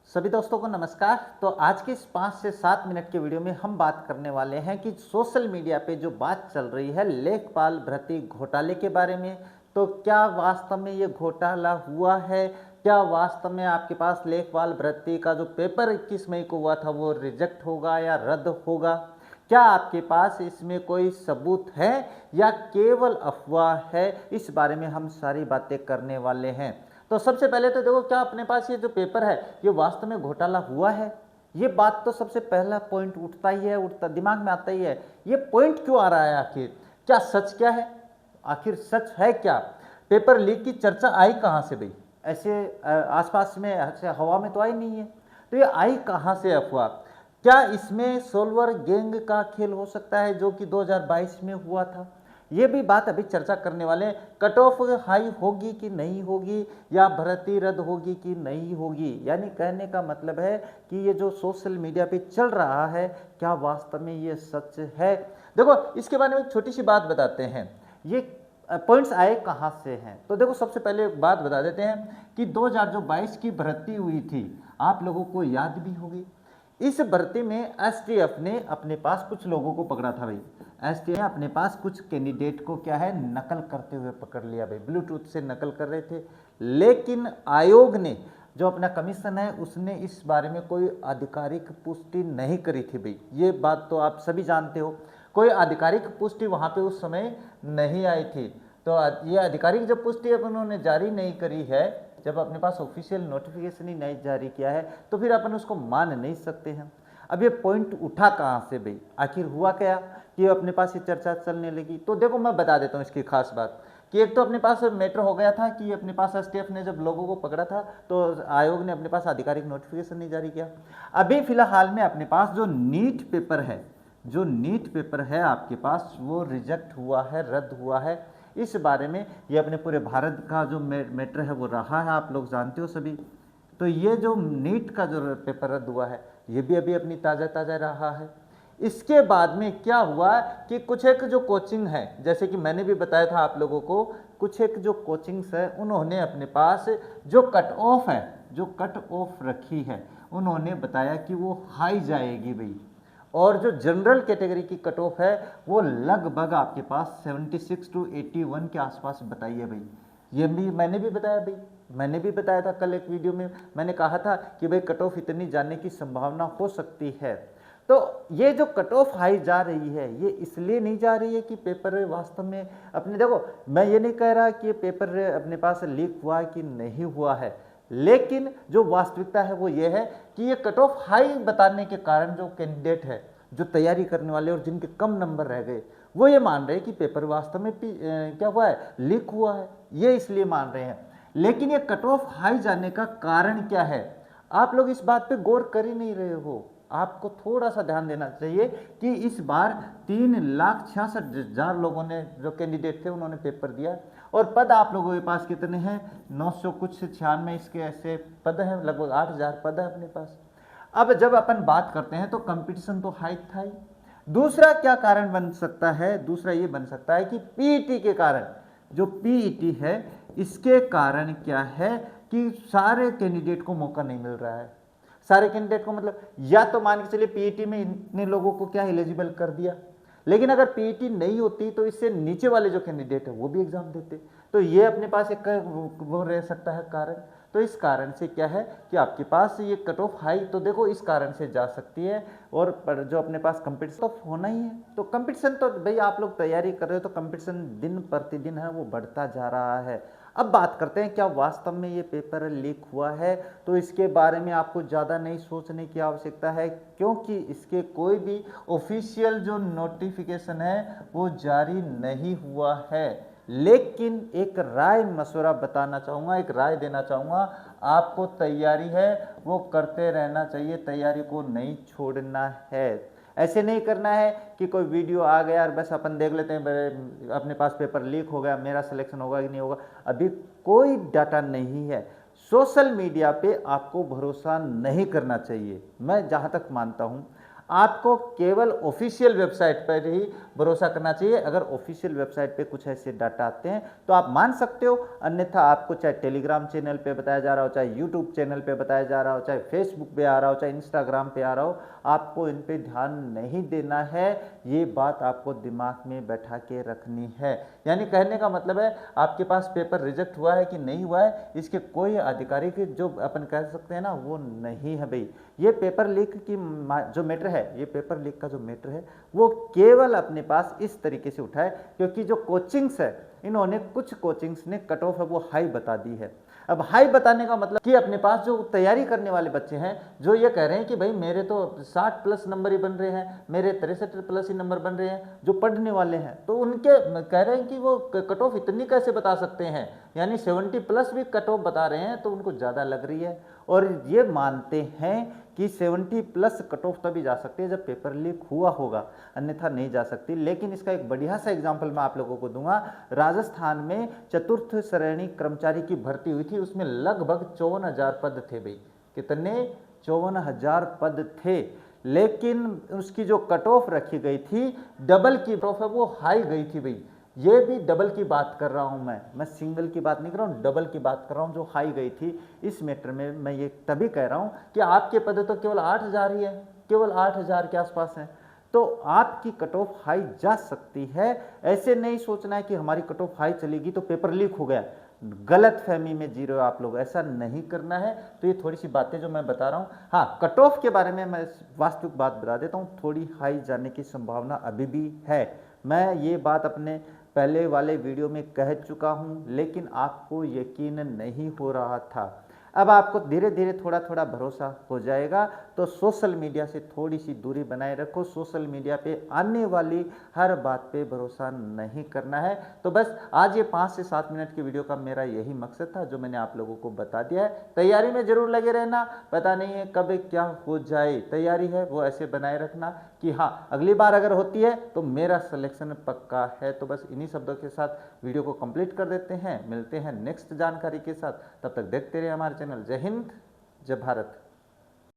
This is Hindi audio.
सभी दोस्तों को नमस्कार। तो आज के इस 5 से 7 मिनट के वीडियो में हम बात करने वाले हैं कि सोशल मीडिया पे जो बात चल रही है लेखपाल भर्ती घोटाले के बारे में। तो क्या वास्तव में ये घोटाला हुआ है? क्या वास्तव में आपके पास लेखपाल भर्ती का जो पेपर 21 मई को हुआ था वो रिजेक्ट होगा या रद्द होगा? क्या आपके पास इसमें कोई सबूत है या केवल अफवाह है? इस बारे में हम सारी बातें करने वाले हैं। तो सबसे पहले तो देखो, क्या अपने पास ये जो पेपर है ये वास्तव में घोटाला हुआ है? ये बात तो सबसे पहला पॉइंट उठता ही है, उठता दिमाग में आता ही है। ये पॉइंट क्यों आ रहा है? आखिर क्या सच क्या है? आखिर सच है क्या? पेपर लीक की चर्चा आई कहाँ से भाई? ऐसे आसपास में ऐसे हवा में तो आई नहीं है। तो ये आई कहाँ से अफवाह? क्या इसमें सोल्वर गैंग का खेल हो सकता है जो कि 2022 में हुआ था? ये भी बात अभी चर्चा करने वाले हैं। कट ऑफ हाई होगी कि नहीं होगी, या भर्ती रद्द होगी कि नहीं होगी। यानी कहने का मतलब है कि ये जो सोशल मीडिया पे चल रहा है क्या वास्तव में ये सच है? देखो, इसके बारे में एक छोटी सी बात बताते हैं। ये पॉइंट्स आए कहाँ से हैं? तो देखो, सबसे पहले एक बात बता देते हैं कि 2022 की भर्ती हुई थी, आप लोगों को याद भी होगी। इस भर्ती में एसटीएफ ने अपने पास कुछ लोगों को पकड़ा था भाई। एसटीएफ ने अपने पास कुछ कैंडिडेट को क्या है, नकल करते हुए पकड़ लिया भाई। ब्लूटूथ से नकल कर रहे थे। लेकिन आयोग ने जो अपना कमीशन है उसने इस बारे में कोई आधिकारिक पुष्टि नहीं करी थी भाई। ये बात तो आप सभी जानते हो। कोई आधिकारिक पुष्टि वहाँ पे उस समय नहीं आई थी। तो ये आधिकारिक जब पुष्टि अब उन्होंने जारी नहीं करी है, जब अपने पास ऑफिशियल नोटिफिकेशन ही नहीं जारी किया है, तो फिर अपन उसको मान नहीं सकते हैं। अब ये पॉइंट उठा कहाँ से भाई? आखिर हुआ क्या कि अपने पास ये चर्चा चलने लगी? तो देखो, मैं बता देता हूँ इसकी खास बात कि एक तो अपने पास मैटर हो गया था कि अपने पास एसटीएफ ने जब लोगों को पकड़ा था तो आयोग ने अपने पास आधिकारिक नोटिफिकेशन नहीं जारी किया। अभी फिलहाल में अपने पास जो नीट पेपर है, जो नीट पेपर है आपके पास, वो रिजेक्ट हुआ है, रद्द हुआ है। इस बारे में ये अपने पूरे भारत का जो मैटर है वो रहा है, आप लोग जानते हो सभी। तो ये जो नीट का जो पेपर रद्द हुआ है ये भी अभी अपनी ताज़ा ताज़ा रहा है। इसके बाद में क्या हुआ कि कुछ एक जो कोचिंग है, जैसे कि मैंने भी बताया था आप लोगों को, कुछ एक जो कोचिंग्स है उन्होंने अपने पास जो कट ऑफ है, जो कट ऑफ रखी है, उन्होंने बताया कि वो हाई जाएगी भाई। और जो जनरल कैटेगरी की कट ऑफ है वो लगभग आपके पास 76 to 81 के आसपास बताइए भाई। ये भी मैंने भी बताया भाई, मैंने भी बताया था कल एक वीडियो में। मैंने कहा था कि भाई कट ऑफ इतनी जाने की संभावना हो सकती है। तो ये जो कट ऑफ हाई जा रही है ये इसलिए नहीं जा रही है कि पेपर वास्तव में अपने, देखो मैं ये नहीं कह रहा कि ये पेपर अपने पास लीक हुआ कि नहीं हुआ है, लेकिन जो वास्तविकता है वो ये है कि ये कट ऑफ हाई बताने के कारण जो कैंडिडेट है, जो तैयारी करने वाले और जिनके कम नंबर रह गए, वो ये मान रहे हैं कि पेपर वास्तव में क्या हुआ है, लीक हुआ है। ये इसलिए मान रहे हैं। लेकिन ये कट ऑफ हाई जाने का कारण क्या है, आप लोग इस बात पे गौर कर ही नहीं रहे हो। आपको थोड़ा सा ध्यान देना चाहिए कि इस बार 3,66,000 लोगों ने, जो कैंडिडेट थे, उन्होंने पेपर दिया। और पद आप लोगों के पास कितने हैं? 900 कुछ 96 इसके ऐसे पद हैं, लगभग 8,000 पद है अपने पास। अब जब अपन बात करते हैं तो कंपटीशन तो हाई था ही। दूसरा क्या कारण बन सकता है? दूसरा ये बन सकता है कि पीईटी के कारण, जो पीईटी है इसके कारण क्या है कि सारे कैंडिडेट को मौका नहीं मिल रहा है। सारे कैंडिडेट को मतलब, या तो मान के चलिए पीईटी में इतने लोगों को क्या एलिजिबल कर दिया, लेकिन अगर पीईटी नहीं होती तो इससे नीचे वाले जो कैंडिडेट है वो भी एग्जाम देते। तो ये अपने पास एक वो रह सकता है कारण। तो इस कारण से क्या है कि आपके पास ये कट ऑफ हाई, तो देखो इस कारण से जा सकती है। और पर जो अपने पास कंपटीशन तो होना ही है, तो कंपटीशन तो भाई आप लोग तैयारी कर रहे हो तो कंपटीशन दिन प्रतिदिन है वो बढ़ता जा रहा है। अब बात करते हैं क्या वास्तव में ये पेपर लीक हुआ है? तो इसके बारे में आपको ज़्यादा नहीं सोचने की आवश्यकता है, क्योंकि इसके कोई भी ऑफिशियल जो नोटिफिकेशन है वो जारी नहीं हुआ है। लेकिन एक राय मशवरा बताना चाहूँगा, एक राय देना चाहूँगा, आपको तैयारी है वो करते रहना चाहिए, तैयारी को नहीं छोड़ना है। ऐसे नहीं करना है कि कोई वीडियो आ गया और बस अपन देख लेते हैं अपने पास पेपर लीक हो गया, मेरा सिलेक्शन होगा कि नहीं होगा। अभी कोई डाटा नहीं है। सोशल मीडिया पे आपको भरोसा नहीं करना चाहिए, मैं जहाँ तक मानता हूँ। आपको केवल ऑफिशियल वेबसाइट पर ही भरोसा करना चाहिए। अगर ऑफिशियल वेबसाइट पे कुछ ऐसे डाटा आते हैं तो आप मान सकते हो, अन्यथा आपको चाहे टेलीग्राम चैनल पे बताया जा रहा हो, चाहे यूट्यूब चैनल पे बताया जा रहा हो, चाहे फेसबुक पे आ रहा हो, चाहे इंस्टाग्राम पे आ रहा हो, आपको इन पे ध्यान नहीं देना है। ये बात आपको दिमाग में बैठा के रखनी है। यानी कहने का मतलब है आपके पास पेपर रिजेक्ट हुआ है कि नहीं हुआ है, इसके कोई आधिकारिक जो अपन कह सकते हैं ना वो नहीं है भाई। ये पेपर लीक की जो मैटर है, ये पेपर लीक का जो मैटर है वो केवल अपने पास इस तरीके से उठा है क्योंकि जो कोचिंग्स है, इन्होंने कुछ कोचिंग्स ने कट ऑफ है वो हाई बता दी है। अब हाई बताने का मतलब कि अपने पास जो तैयारी करने वाले बच्चे हैं जो ये कह रहे हैं कि भाई मेरे तो 60 प्लस नंबर ही बन रहे हैं, मेरे 63 प्लस ही नंबर बन रहे हैं, जो पढ़ने वाले हैं तो उनके कह रहे हैं कि वो कट ऑफ इतनी कैसे बता सकते हैं, यानी 70 प्लस भी कट ऑफ बता रहे हैं तो उनको ज़्यादा लग रही है। और ये मानते हैं कि 70 प्लस कट ऑफ तभी जा सकती है जब पेपर लीक हुआ होगा, अन्यथा नहीं जा सकती। लेकिन इसका एक बढ़िया सा एग्जांपल मैं आप लोगों को दूंगा। राजस्थान में चतुर्थ श्रेणी कर्मचारी की भर्ती हुई थी, उसमें लगभग 54,000 पद थे भाई। कितने? 54,000 पद थे। लेकिन उसकी जो कट ऑफ रखी गई थी, डबल की कट ऑफ है वो हाई गई थी भाई। ये भी डबल की बात कर रहा हूं मैं सिंगल की बात नहीं कर रहा हूं, डबल की बात कर रहा हूं जो हाई गई थी। इस मैटर में मैं ये तभी कह रहा हूं कि आपके पद तो केवल 8,000 ही है, केवल 8,000 के आसपास है, तो आपकी कट ऑफ हाई जा सकती है। ऐसे नहीं सोचना है कि हमारी कट ऑफ हाई चलेगी तो पेपर लीक हो गया, गलत फहमी में जी रहे हो आप लोग, ऐसा नहीं करना है। तो ये थोड़ी सी बातें जो मैं बता रहा हूँ, हाँ कट ऑफ के बारे में मैं वास्तविक बात बता देता हूँ, थोड़ी हाई जाने की संभावना अभी भी है। मैं ये बात अपने पहले वाले वीडियो में कह चुका हूँ, लेकिन आपको यकीन नहीं हो रहा था। अब आपको धीरे धीरे थोड़ा थोड़ा भरोसा हो जाएगा। तो सोशल मीडिया से थोड़ी सी दूरी बनाए रखो, सोशल मीडिया पे आने वाली हर बात पे भरोसा नहीं करना है। तो बस आज ये 5 से 7 मिनट की वीडियो का मेरा यही मकसद था जो मैंने आप लोगों को बता दिया है। तैयारी में जरूर लगे रहना, पता नहीं है कब क्या हो जाए, तैयारी है वो ऐसे बनाए रखना कि हाँ अगली बार अगर होती है तो मेरा सिलेक्शन पक्का है। तो बस इन्हीं शब्दों के साथ वीडियो को कंप्लीट कर देते हैं, मिलते हैं नेक्स्ट जानकारी के साथ। तब तक देखते रहिए हमारे चैनल। जय हिंद, जय भारत।